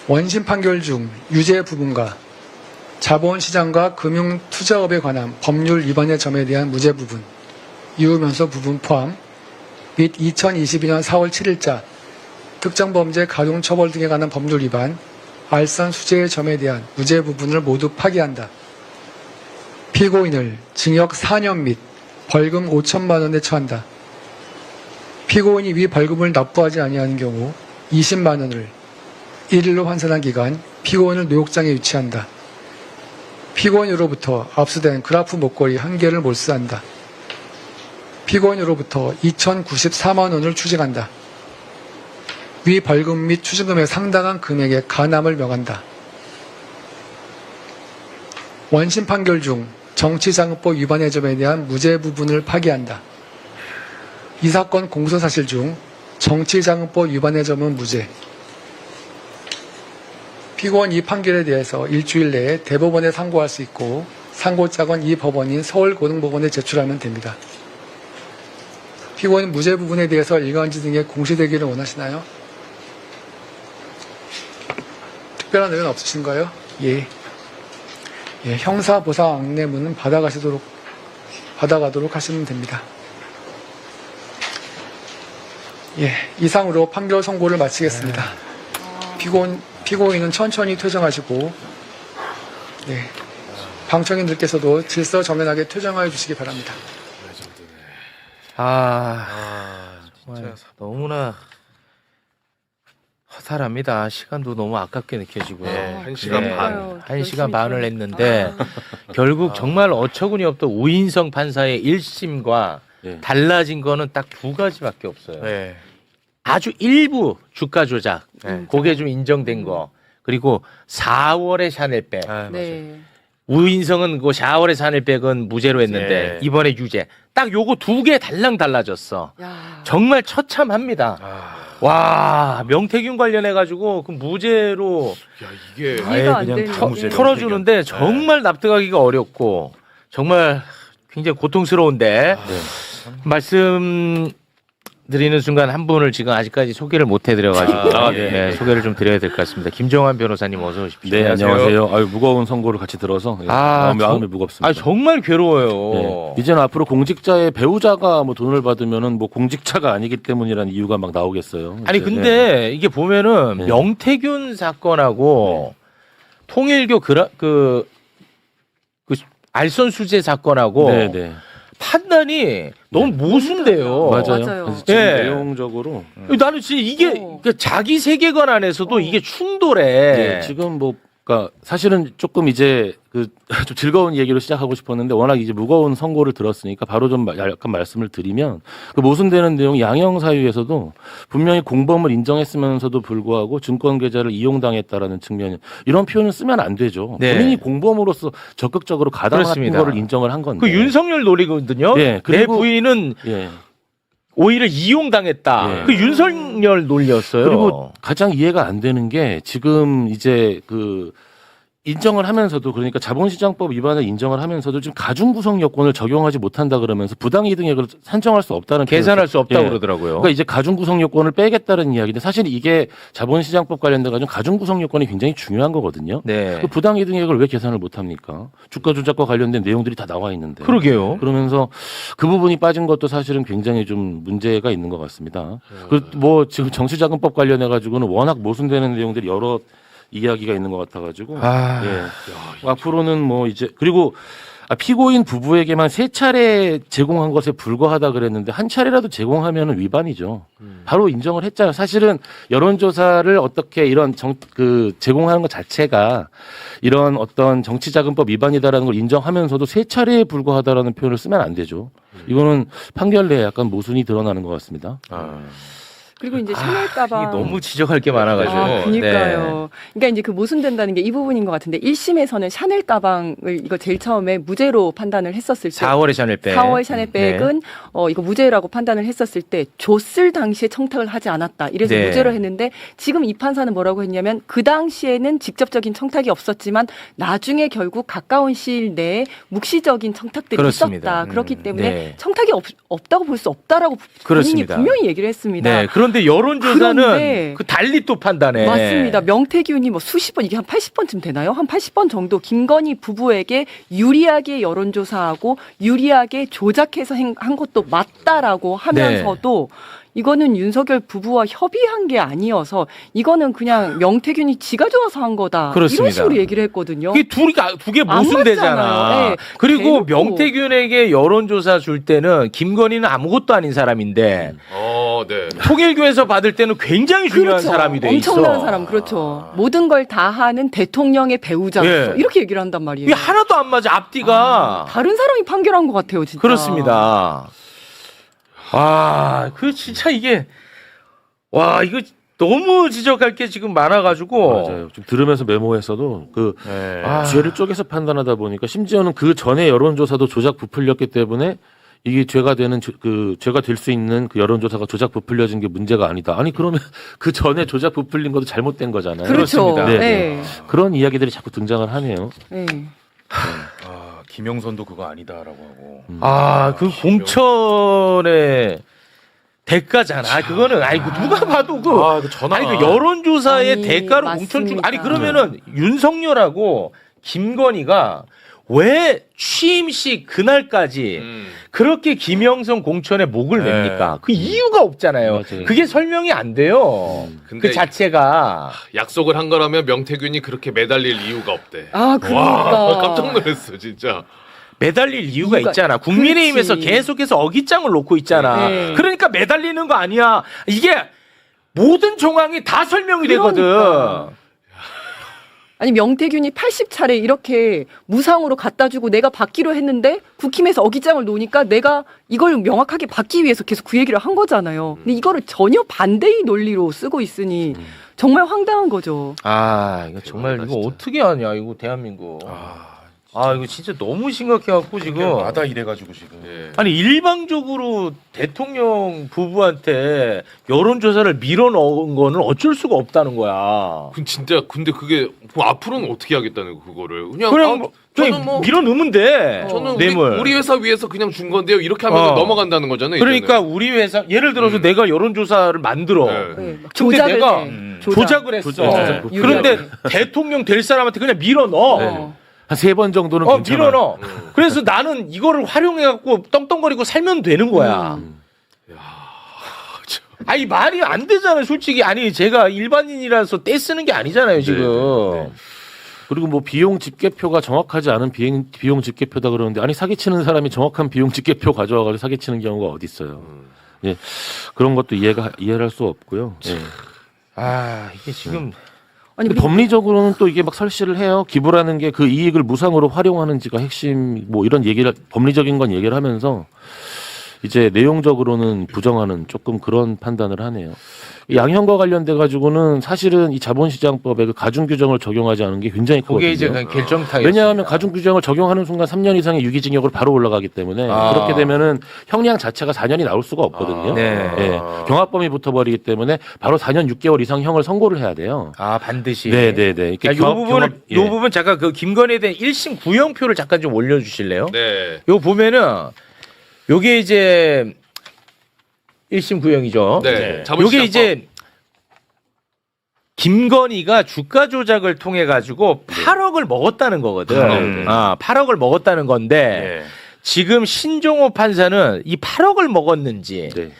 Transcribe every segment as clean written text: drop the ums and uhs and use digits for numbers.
원심 판결 중 유죄 부분과 자본시장과 금융투자업에 관한 법률 위반의 점에 대한 무죄 부분, 이유면서 부분 포함 및 2022년 4월 7일자 특정범죄 가중처벌 등에 관한 법률 위반, 알선 수재의 점에 대한 무죄 부분을 모두 파기한다. 피고인을 징역 4년 및 벌금 5천만 원에 처한다. 피고인이 위 벌금을 납부하지 아니하는 경우 20만 원을 1일로 환산한 기간 피고인을 노역장에 유치한다. 피고인으로부터 압수된 그라프 목걸이 1개를 몰수한다. 피고인으로부터 2,094만 원을 추징한다. 위 벌금 및 추징금의 상당한 금액의 가남을 명한다. 원심 판결 중 정치자금법 위반의 점에 대한 무죄 부분을 파기한다. 이 사건 공소사실 중 정치자금법 위반의 점은 무죄. 피고인 이 판결에 대해서 일주일 내에 대법원에 상고할 수 있고 상고장은 이 법원인 서울고등법원에 제출하면 됩니다. 피고인 무죄 부분에 대해서 일간지 등에 공시되기를 원하시나요? 특별한 의견 없으신가요? 예. 형사보상 안내문은 받아가도록 하시면 됩니다. 예, 이상으로 판결 선고를 마치겠습니다. 피고인은 천천히 퇴정하시고, 네, 방청인들께서도 질서 정연하게 퇴정하여 주시기 바랍니다. 진짜 너무나 허탈합니다. 시간도 너무 아깝게 느껴지고요. 1시간 반. 1시간 반을 했는데 결국 정말 어처구니 없던 우인성 판사의 1심과 달라진 거는 딱 두 가지밖에 없어요. 네. 아주 일부 주가 조작, 그게 좀 인정된 거, 그리고 4월의 샤넬백. 네. 우인성은 그 4월의 샤넬백은 무죄로 했는데 이번에 유죄. 딱 요거 두 개 달랑 달라졌어. 야. 정말 처참합니다. 와, 명태균 관련해 가지고 그 무죄로 이게 이해가 안 되는 털어주는데 정말 납득하기가 어렵고 정말 굉장히 고통스러운데 말씀 드리는 순간 한 분을 지금 아직까지 소개를 못 해드려가지고 소개를 좀 드려야 될 것 같습니다. 김정환 변호사님 어서 오십시오. 네, 안녕하세요. 무거운 선고를 같이 들어서 마음이 무겁습니다. 정말 괴로워요. 이제는 앞으로 공직자의 배우자가 뭐 돈을 받으면은 뭐 공직자가 아니기 때문이라는 이유가 막 나오겠어요. 아니 근데 이게 보면은 명태균 사건하고 통일교 그 알선 수재 사건하고 판단이 너무 모순돼요. 맞아요. 그래서 지금 내용적으로 나는 진짜 이게 그러니까 자기 세계관 안에서도 이게 충돌해. 지금 뭐 그러니까 사실은 조금 이제 그 좀 즐거운 얘기로 시작하고 싶었는데 워낙 이제 무거운 선고를 들었으니까 바로 좀 약간 말씀을 드리면 그 모순되는 내용 양형 사유에서도 분명히 공범을 인정했으면서도 불구하고 증권 계좌를 이용당했다라는 측면 이런 표현을 쓰면 안 되죠. 본인이 공범으로서 적극적으로 가담한 거를 인정을 한 건데. 그 윤석열 논리거든요. 내 부인은 오히려 이용당했다. 그 윤석열 논리였어요. 그리고 가장 이해가 안 되는 게 지금 이제 그 인정을 하면서도 그러니까 자본시장법 위반을 인정을 하면서도 지금 가중구성 요건을 적용하지 못한다 그러면서 부당이득액을 산정할 수 없다는 계산할 수 없다고 그러더라고요. 그러니까 이제 가중구성 요건을 빼겠다는 이야기인데 사실 이게 자본시장법 관련돼 가지고 가중구성 요건이 굉장히 중요한 거거든요. 그 부당이득액을 왜 계산을 못합니까? 주가 조작과 관련된 내용들이 다 나와 있는데. 그러게요. 그러면서 그 부분이 빠진 것도 사실은 굉장히 좀 문제가 있는 것 같습니다. 뭐 지금 정치자금법 관련해 가지고는 워낙 모순되는 내용들이 여러 이야기가 있는 것 같아가지고 앞으로는 뭐 이제 그리고 피고인 부부에게만 3차례 제공한 것에 불과하다 그랬는데 한 차례라도 제공하면은 위반이죠. 바로 인정을 했잖아요. 사실은 여론조사를 어떻게 이런 제공하는 것 자체가 이런 어떤 정치자금법 위반이다라는 걸 인정하면서도 3차례에 불과하다라는 표현을 쓰면 안 되죠. 이거는 판결 내에 약간 모순이 드러나는 것 같습니다. 그리고 이제 샤넬 가방 너무 지적할 게 많아가지고. 그러니까요. 그러니까 이제 그 모순된다는 게 이 부분인 것 같은데 1심에서는 샤넬 가방을 이거 제일 처음에 무죄로 판단을 했었을 때 4월의 샤넬백. 4월 샤넬백은 이거 무죄라고 판단을 했었을 때 줬을 당시에 청탁을 하지 않았다. 이래서 무죄로 했는데 지금 이 판사는 뭐라고 했냐면 그 당시에는 직접적인 청탁이 없었지만 나중에 결국 가까운 시일 내에 묵시적인 청탁들이 있었다. 그렇기 때문에 청탁이 없다고 볼 수 없다라고 본인이 분명히 얘기를 했습니다. 그런데 그런데 여론조사는 그런데 그 달리 또 판단해. 맞습니다. 명태균이 뭐 수십 번, 이게 한 80번쯤 되나요? 한 80번 정도 김건희 부부에게 유리하게 여론조사하고 유리하게 조작해서 한 것도 맞다라고 하면서도 이거는 윤석열 부부와 협의한 게 아니어서 이거는 그냥 명태균이 지가 좋아서 한 거다. 그렇습니다. 이런 식으로 얘기를 했거든요. 그게 두개 안 모순되잖아. 맞잖아요. 네. 그리고 대놓고. 명태균에게 여론조사 줄 때는 김건희는 아무것도 아닌 사람인데 네. 통일교에서 받을 때는 굉장히 중요한 그렇죠. 사람이 돼 있어. 엄청난 사람, 그렇죠. 모든 걸 다 하는 대통령의 배우자로서 예. 이렇게 얘기를 한단 말이에요. 이게 하나도 안 맞아. 앞뒤가. 다른 사람이 판결한 것 같아요, 진짜. 그렇습니다. 그 진짜 이게 이거 너무 지적할 게 지금 많아가지고. 맞아요. 좀 들으면서 메모했어도 네. 죄를 쪼개서 판단하다 보니까 심지어는 그 전에 여론조사도 조작 부풀렸기 때문에 이게 죄가 되는 죄가 될 수 있는 그 여론조사가 조작 부풀려진 게 문제가 아니다. 아니 그러면 그 전에 조작 부풀린 것도 잘못된 거잖아요. 그렇죠. 그렇습니다. 네, 네. 그런 이야기들이 자꾸 등장을 하네요. 네. 김영선도 그거 아니다라고 하고. 그 공천의 대가잖아. 그거는 누가 봐도 그 전화. 그 여론조사의 아니, 대가로 공천 준 맞습니다. 그러면은 윤석열하고 김건희가 왜 취임식 그날까지 그렇게 김영선 공천에 목을 네. 맵니까? 그 이유가 없잖아요. 맞아요. 그게 설명이 안 돼요. 근데 그 자체가. 약속을 한 거라면 명태균이 그렇게 매달릴 이유가 없대. 그러니까. 와, 깜짝 놀랐어, 진짜. 매달릴 이유가 이유가- 있잖아. 국민의힘에서 그렇지. 계속해서 어깃장을 놓고 있잖아. 네. 그러니까 매달리는 거 아니야. 이게 모든 정황이 다 설명이 되거든. 그러니까. 아니 명태균이 80차례 이렇게 무상으로 갖다 주고 내가 받기로 했는데 국힘에서 어깃장을 놓으니까 내가 이걸 명확하게 받기 위해서 계속 그 얘기를 한 거잖아요. 근데 이거를 전혀 반대의 논리로 쓰고 있으니 정말 황당한 거죠. 이거 정말 대박이다, 이거 진짜. 어떻게 하냐 이거 대한민국. 이거 진짜 너무 심각해갖고 지금. 마다 이래가지고 지금. 예. 아니 일방적으로 대통령 부부한테 여론조사를 밀어 넣은 거는 어쩔 수가 없다는 거야. 근데 그게 그럼 앞으로는 어떻게 하겠다는 거 그거를 그냥 그냥 저는 밀어 넣으면 돼. 저는 뇌물. 우리 회사 위해서 그냥 준 건데요. 이렇게 하면서 넘어간다는 거잖아요. 그러니까 우리 회사 예를 들어서 내가 여론조사를 만들어. 네. 네, 막 근데 조작을 내가 해. 조작을 했어. 조작. 그런데 대통령 될 사람한테 그냥 밀어 넣어. 어. 한 3번 정도는 괜찮아요. 밀어 넣어. 그래서 나는 이거를 활용해갖고 떵떵거리고 살면 되는 거야. 아니 말이 안 되잖아요, 솔직히. 아니 제가 일반인이라서 떼쓰는 게 아니잖아요, 지금. 그리고 뭐 비용 집계표가 정확하지 않은 비용 집계표다 그러는데 아니 사기치는 사람이 정확한 비용 집계표 가져와가지고 사기치는 경우가 어디 있어요. 예, 그런 것도 이해를 할 수 없고요. 예. 이게 지금 아니 근데 그리고 법리적으로는 또 이게 막 설치를 해요. 기부라는 게 그 이익을 무상으로 활용하는지가 핵심 뭐 이런 얘기를 법리적인 건 얘기를 하면서 이제 내용적으로는 부정하는 조금 그런 판단을 하네요. 양형과 관련돼 가지고는 사실은 이 자본시장법에 그 가중 규정을 적용하지 않은 게 굉장히 크거든요. 그게 이제 결정타였습니다. 왜냐하면 가중 규정을 적용하는 순간 3년 이상의 유기징역으로 바로 올라가기 때문에 그렇게 되면은 형량 자체가 4년이 나올 수가 없거든요. 네. 예. 경합범위 붙어버리기 때문에 바로 4년 6개월 이상 형을 선고를 해야 돼요. 반드시. 네네네. 이 부분 잠깐 그 김건희에 대한 1심 구형표를 잠깐 좀 올려주실래요? 네. 요 보면은 요게 이제 1심 구형이죠. 네. 요게 이제 김건희가 주가 조작을 통해 가지고 8억을 먹었다는 거거든. 8억을 먹었다는 건데 지금 신종호 판사는 이 8억을 먹었는지 네.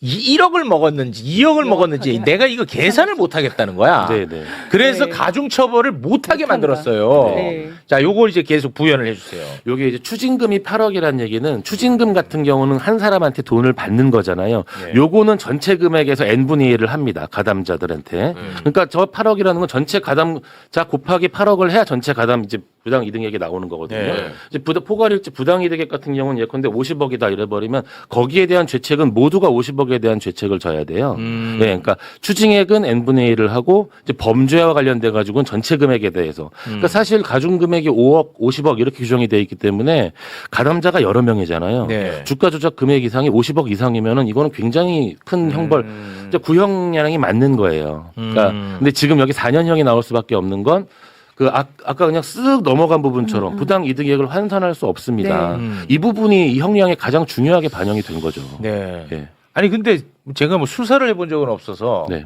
1억을 먹었는지 2억을 먹었는지 내가 이거 계산을 못 하겠다는 거야. 네네. 그래서 네. 가중 처벌을 못 하게 못한다. 만들었어요. 네. 자, 요걸 이제 계속 부연을 해 주세요. 요게 이제 추징금이 8억이라는 얘기는 추징금 같은 경우는 한 사람한테 돈을 받는 거잖아요. 요거는 전체 금액에서 n분의 1을 합니다. 가담자들한테. 그러니까 저 8억이라는 건 전체 가담자 곱하기 8억을 해야 전체 가담 이제 부당 이득액이 나오는 거거든요. 네. 이제 포괄일지 부당 이득액 같은 경우는 예컨대 50억이다 이래버리면 거기에 대한 죄책은 모두가 50억에 대한 죄책을 져야 돼요. 네, 그러니까 추징액은 n분의 1을 하고 이제 범죄와 관련돼 가지고는 전체 금액에 대해서. 그러니까 사실 가중 금액이 5억, 50억 이렇게 규정이 돼 있기 때문에 가담자가 여러 명이잖아요. 네. 주가 조작 금액 이상이 50억 이상이면은 이거는 굉장히 큰 형벌, 이제 구형량이 맞는 거예요. 그러니까 근데 지금 여기 4년형이 나올 수밖에 없는 건 그 아까 그냥 쓱 넘어간 부분처럼 부당 이득액을 환산할 수 없습니다. 네. 이 부분이 이 형량에 가장 중요하게 반영이 된 거죠. 네. 예. 아니 근데 제가 뭐 수사를 해본 적은 없어서 네.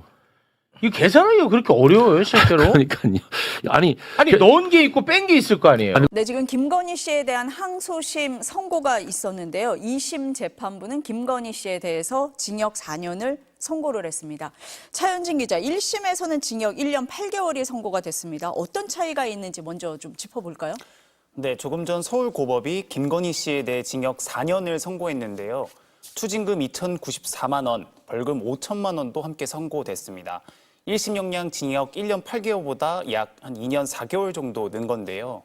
이 계산하기가 그렇게 어려워요 실제로? 그러니까요. 아니 넣은 게 있고 뺀 게 있을 거 아니에요? 네, 지금 김건희 씨에 대한 항소심 선고가 있었는데요. 2심 재판부는 김건희 씨에 대해서 징역 4년을 선고를 했습니다. 차현진 기자, 1심에서는 징역 1년 8개월이 선고가 됐습니다. 어떤 차이가 있는지 먼저 좀 짚어볼까요? 네, 조금 전 서울고법이 김건희 씨에 대해 징역 4년을 선고했는데요. 추징금 2,094만 원, 벌금 5천만 원도 함께 선고됐습니다. 1심 형량 징역 1년 8개월보다 약 한 2년 4개월 정도 는 건데요.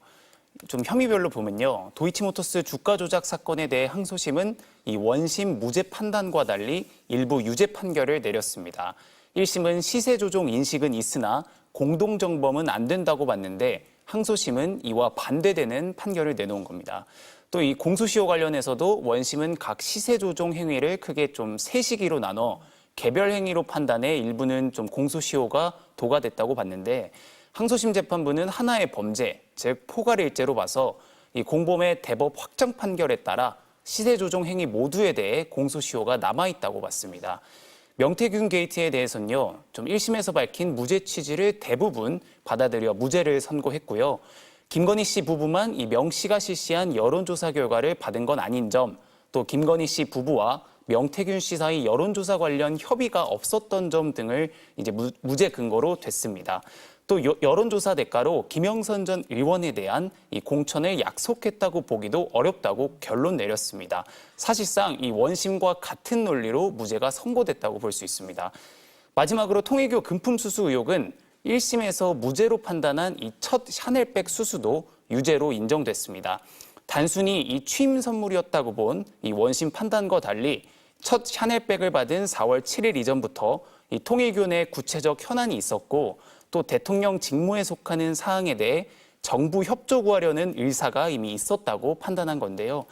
좀 혐의별로 보면요. 도이치모터스 주가 조작 사건에 대해 항소심은 이 원심 무죄 판단과 달리 일부 유죄 판결을 내렸습니다. 1심은 시세 조종 인식은 있으나 공동 정범은 안 된다고 봤는데 항소심은 이와 반대되는 판결을 내놓은 겁니다. 또 이 공소시효 관련해서도 원심은 각 시세 조종 행위를 크게 좀 세 시기로 나눠 개별 행위로 판단해 일부는 좀 공소시효가 도과됐다고 봤는데 항소심 재판부는 하나의 범죄, 즉 포괄일죄로 봐서 이 공범의 대법 확정 판결에 따라 시세 조종 행위 모두에 대해 공소시효가 남아있다고 봤습니다. 명태균 게이트에 대해서는요, 좀 1심에서 밝힌 무죄 취지를 대부분 받아들여 무죄를 선고했고요. 김건희 씨 부부만 이 명 씨가 실시한 여론조사 결과를 받은 건 아닌 점, 또 김건희 씨 부부와 명태균 씨 사이 여론조사 관련 협의가 없었던 점 등을 이제 무죄 근거로 됐습니다. 또 여론조사 대가로 김영선 전 의원에 대한 이 공천을 약속했다고 보기도 어렵다고 결론 내렸습니다. 사실상 이 원심과 같은 논리로 무죄가 선고됐다고 볼 수 있습니다. 마지막으로 통일교 금품 수수 의혹은 1심에서 무죄로 판단한 이 첫 샤넬백 수수도 유죄로 인정됐습니다. 단순히 이 취임 선물이었다고 본 이 원심 판단과 달리 첫 샤넬백을 받은 4월 7일 이전부터 이 통일교 내 구체적 현안이 있었고 또 대통령 직무에 속하는 사항에 대해 정부 협조 구하려는 의사가 이미 있었다고 판단한 건데요.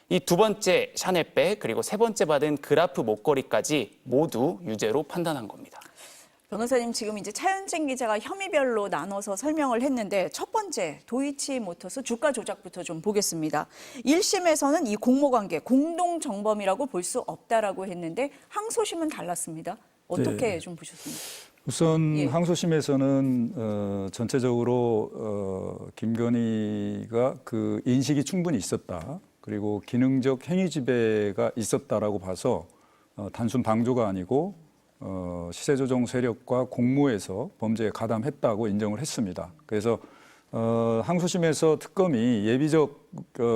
이 두 번째 샤넬백 그리고 세 번째 받은 그라프 목걸이까지 모두 유죄로 판단한 겁니다. 변호사님, 지금 이제 차현진 기자가 혐의별로 나눠서 설명을 했는데 첫 번째 도이치모터스 주가 조작부터 좀 보겠습니다. 1심에서는 이 공모관계, 공동정범이라고 볼 수 없다라고 했는데 항소심은 달랐습니다. 어떻게 좀 보셨습니까? 우선 예. 항소심에서는 전체적으로 김건희가 그 인식이 충분히 있었다. 그리고 기능적 행위 지배가 있었다라고 봐서 단순 방조가 아니고 시세 조정 세력과 공모해서 범죄에 가담했다고 인정을 했습니다. 그래서 항소심에서 특검이 예비적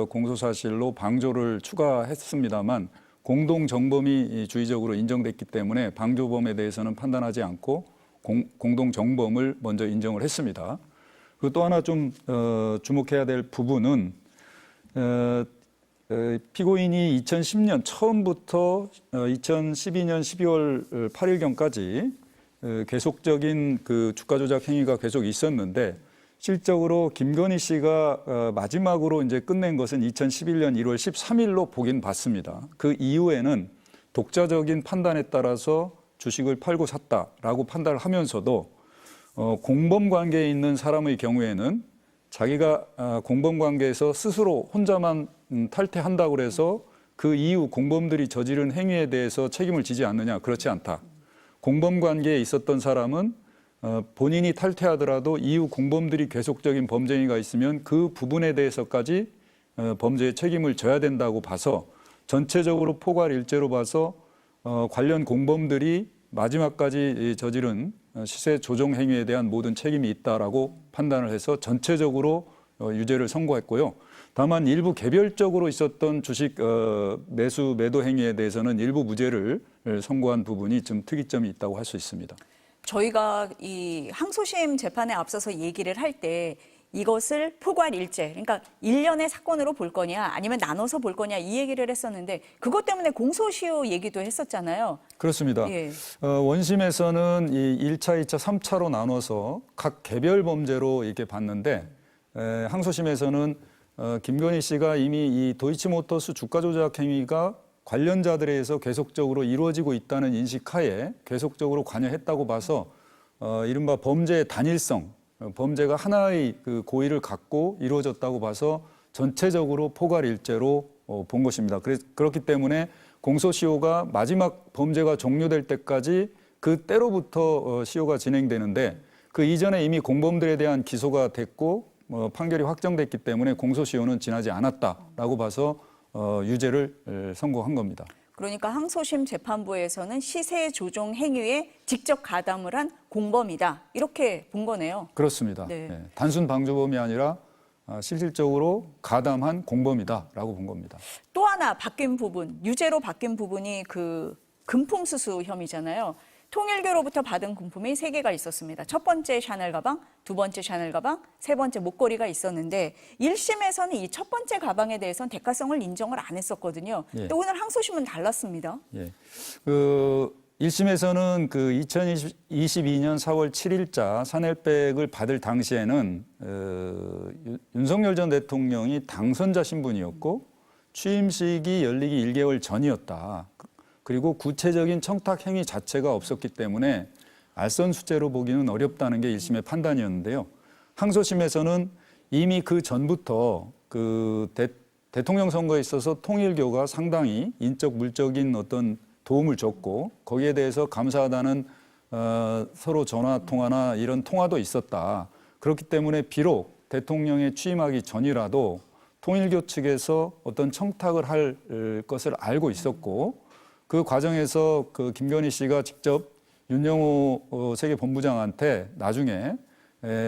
공소 사실로 방조를 추가했습니다만 공동 정범이 주의적으로 인정됐기 때문에 방조범에 대해서는 판단하지 않고 공동 정범을 먼저 인정을 했습니다. 그리고 또 하나 좀 주목해야 될 부분은 피고인이 2010년 처음부터 2012년 12월 8일경까지 계속적인 그 주가 조작 행위가 계속 있었는데 실적으로 김건희 씨가 마지막으로 이제 끝낸 것은 2011년 1월 13일로 보긴 봤습니다. 그 이후에는 독자적인 판단에 따라서 주식을 팔고 샀다라고 판단을 하면서도 공범 관계에 있는 사람의 경우에는 자기가 공범 관계에서 스스로 혼자만 탈퇴한다고 해서 그 이후 공범들이 저지른 행위에 대해서 책임을 지지 않느냐, 그렇지 않다. 공범 관계에 있었던 사람은 본인이 탈퇴하더라도 이후 공범들이 계속적인 범죄 행위가 있으면 그 부분에 대해서까지 범죄의 책임을 져야 된다고 봐서 전체적으로 포괄 일죄로 봐서 관련 공범들이 마지막까지 저지른 시세 조정 행위에 대한 모든 책임이 있다라고 판단을 해서 전체적으로 유죄를 선고했고요. 다만 일부 개별적으로 있었던 주식 매수 매도 행위에 대해서는 일부 무죄를 선고한 부분이 좀 특이점이 있다고 할 수 있습니다. 저희가 이 항소심 재판에 앞서서 얘기를 할 때 이것을 포괄일죄, 그러니까 일련의 사건으로 볼 거냐 아니면 나눠서 볼 거냐 이 얘기를 했었는데 그것 때문에 공소시효 얘기도 했었잖아요. 그렇습니다. 예. 원심에서는 이 1차, 2차, 3차로 나눠서 각 개별 범죄로 이렇게 봤는데 항소심에서는 김건희 씨가 이미 이 도이치모터스 주가 조작 행위가 관련자들에 의해서 계속적으로 이루어지고 있다는 인식하에 계속적으로 관여했다고 봐서 이른바 범죄의 단일성, 범죄가 하나의 그 고의를 갖고 이루어졌다고 봐서 전체적으로 포괄일죄로 본 것입니다. 그렇기 때문에 공소시효가 마지막 범죄가 종료될 때까지 그때로부터 시효가 진행되는데 그 이전에 이미 공범들에 대한 기소가 됐고 판결이 확정됐기 때문에 공소시효는 지나지 않았다라고 봐서 유죄를 선고한 겁니다. 그러니까 항소심 재판부에서는 시세 조종 행위에 직접 가담을 한 공범이다. 이렇게 본 거네요. 그렇습니다. 네. 네, 단순 방조범이 아니라 실질적으로 가담한 공범이다라고 본 겁니다. 또 하나 바뀐 부분, 유죄로 바뀐 부분이 그 금품 수수 혐의잖아요. 통일교로부터 받은 금품이 3개가 있었습니다. 첫 번째 샤넬 가방, 두 번째 샤넬 가방, 세 번째 목걸이가 있었는데 1심에서는 이 첫 번째 가방에 대해서는 대가성을 인정을 안 했었거든요. 예. 근데 오늘 항소심은 달랐습니다. 예. 1심에서는 그 2022년 4월 7일자 샤넬백을 받을 당시에는 윤석열 전 대통령이 당선자 신분이었고 취임식이 열리기 1개월 전이었다. 그리고 구체적인 청탁 행위 자체가 없었기 때문에 알선수재로 보기는 어렵다는 게 1심의 판단이었는데요. 항소심에서는 이미 그 전부터 그 대통령 선거에 있어서 통일교가 상당히 인적 물적인 어떤 도움을 줬고 거기에 대해서 감사하다는 서로 전화 통화나 이런 통화도 있었다. 그렇기 때문에 비록 대통령에 취임하기 전이라도 통일교 측에서 어떤 청탁을 할 것을 알고 있었고 그 과정에서 그 김건희 씨가 직접 윤영호 세계본부장한테 나중에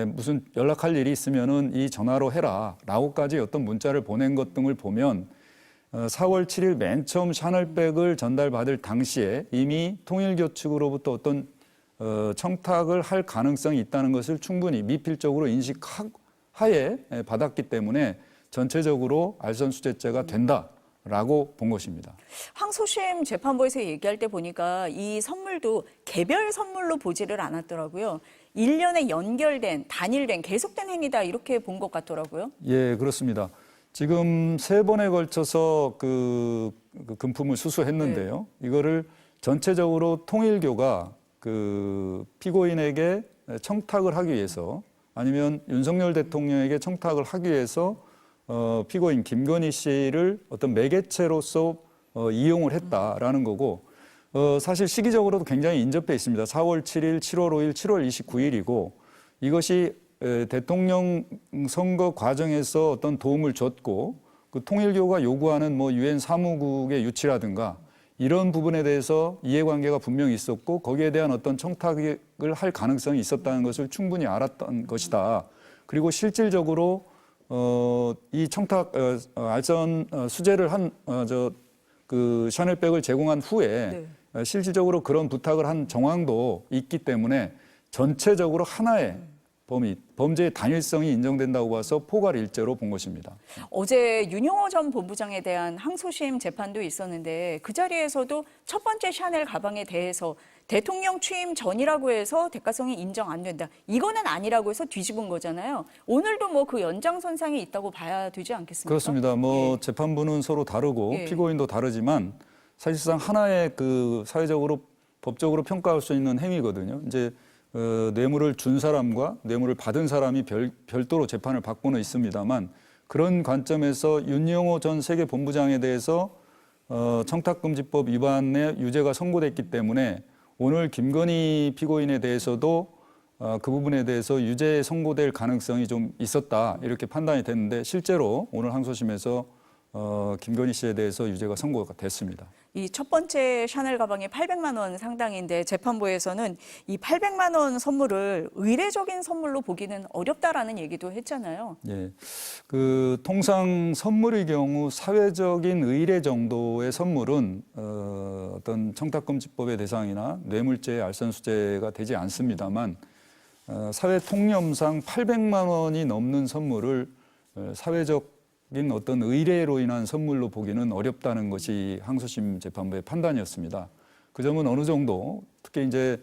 무슨 연락할 일이 있으면은 이 전화로 해라라고까지 어떤 문자를 보낸 것 등을 보면 4월 7일 맨 처음 샤넬백을 전달받을 당시에 이미 통일교 측으로부터 어떤 청탁을 할 가능성이 있다는 것을 충분히 미필적으로 인식하에 받았기 때문에 전체적으로 알선수재죄가 된다라고 본 것입니다. 항소심 재판부에서 얘기할 때 보니까 이 선물도 개별 선물로 보지를 않았더라고요. 1년에 연결된, 단일된, 계속된 행위다 이렇게 본 것 같더라고요. 예, 그렇습니다. 지금 3번에 걸쳐서 그 금품을 수수했는데요. 이거를 전체적으로 통일교가 그 피고인에게 청탁을 하기 위해서 아니면 윤석열 대통령에게 청탁을 하기 위해서 피고인 김건희 씨를 어떤 매개체로서 이용을 했다라는 거고 사실 시기적으로도 굉장히 인접해 있습니다. 4월 7일, 7월 5일, 7월 29일이고 이것이 대통령 선거 과정에서 어떤 도움을 줬고 그 통일교가 요구하는 뭐 유엔 사무국의 유치라든가 이런 부분에 대해서 이해관계가 분명히 있었고 거기에 대한 어떤 청탁을 할 가능성이 있었다는 것을 충분히 알았던 것이다. 그리고 실질적으로 이 청탁 알선 수재를 한 그 샤넬백을 제공한 후에 실질적으로 그런 부탁을 한 정황도 있기 때문에 전체적으로 하나의 범죄의 단일성이 인정된다고 봐서 포괄 일죄로 본 것입니다. 어제 윤영호 전 본부장에 대한 항소심 재판도 있었는데 그 자리에서도 첫 번째 샤넬 가방에 대해서 대통령 취임 전이라고 해서 대가성이 인정 안 된다. 이거는 아니라고 해서 뒤집은 거잖아요. 오늘도 뭐 그 연장선상이 있다고 봐야 되지 않겠습니까? 그렇습니다. 뭐 재판부는 서로 다르고 피고인도 다르지만 사실상 하나의 그 사회적으로 법적으로 평가할 수 있는 행위거든요. 이제 뇌물을 준 사람과 뇌물을 받은 사람이 별도로 재판을 받고는 있습니다만 그런 관점에서 윤영호 전 세계본부장에 대해서 청탁금지법 위반의 유죄가 선고됐기 때문에 오늘 김건희 피고인에 대해서도 그 부분에 대해서 유죄 선고될 가능성이 좀 있었다 이렇게 판단이 됐는데 실제로 오늘 항소심에서 김건희 씨에 대해서 유죄가 선고가 됐습니다. 이 첫 번째 샤넬 가방이 800만 원 상당인데 재판부에서는 이 800만 원 선물을 의례적인 선물로 보기는 어렵다라는 얘기도 했잖아요. 예, 그 통상 선물의 경우 사회적인 의례 정도의 선물은 어떤 청탁금지법의 대상이나 뇌물죄, 알선수재가 되지 않습니다만 사회 통념상 800만 원이 넘는 선물을 사회적 어떤 의례로 인한 선물로 보기는 어렵다는 것이 항소심 재판부의 판단이었습니다. 그 점은 어느 정도 특히 이제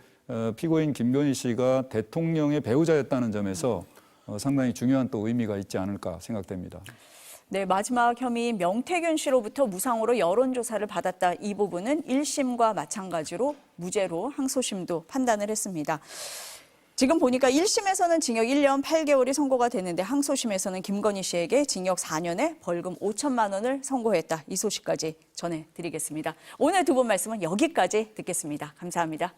피고인 김건희 씨가 대통령의 배우자였다는 점에서 상당히 중요한 또 의미가 있지 않을까 생각됩니다. 네, 마지막 혐의 명태균 씨로부터 무상으로 여론조사를 받았다. 이 부분은 1심과 마찬가지로 무죄로 항소심도 판단을 했습니다. 지금 보니까 1심에서는 징역 1년 8개월이 선고가 됐는데 항소심에서는 김건희 씨에게 징역 4년에 벌금 5천만 원을 선고했다. 이 소식까지 전해드리겠습니다. 오늘 두 분 말씀은 여기까지 듣겠습니다. 감사합니다.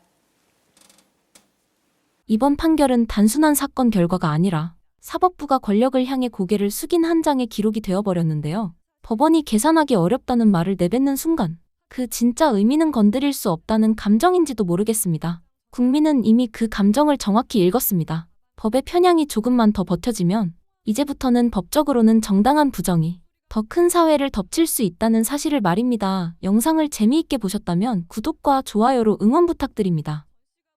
이번 판결은 단순한 사건 결과가 아니라 사법부가 권력을 향해 고개를 숙인 한 장의 기록이 되어버렸는데요. 법원이 계산하기 어렵다는 말을 내뱉는 순간 그 진짜 의미는 건드릴 수 없다는 감정인지도 모르겠습니다. 국민은 이미 그 감정을 정확히 읽었습니다. 법의 편향이 조금만 더 버텨지면 이제부터는 법적으로는 정당한 부정이 더 큰 사회를 덮칠 수 있다는 사실을 말입니다. 영상을 재미있게 보셨다면 구독과 좋아요로 응원 부탁드립니다.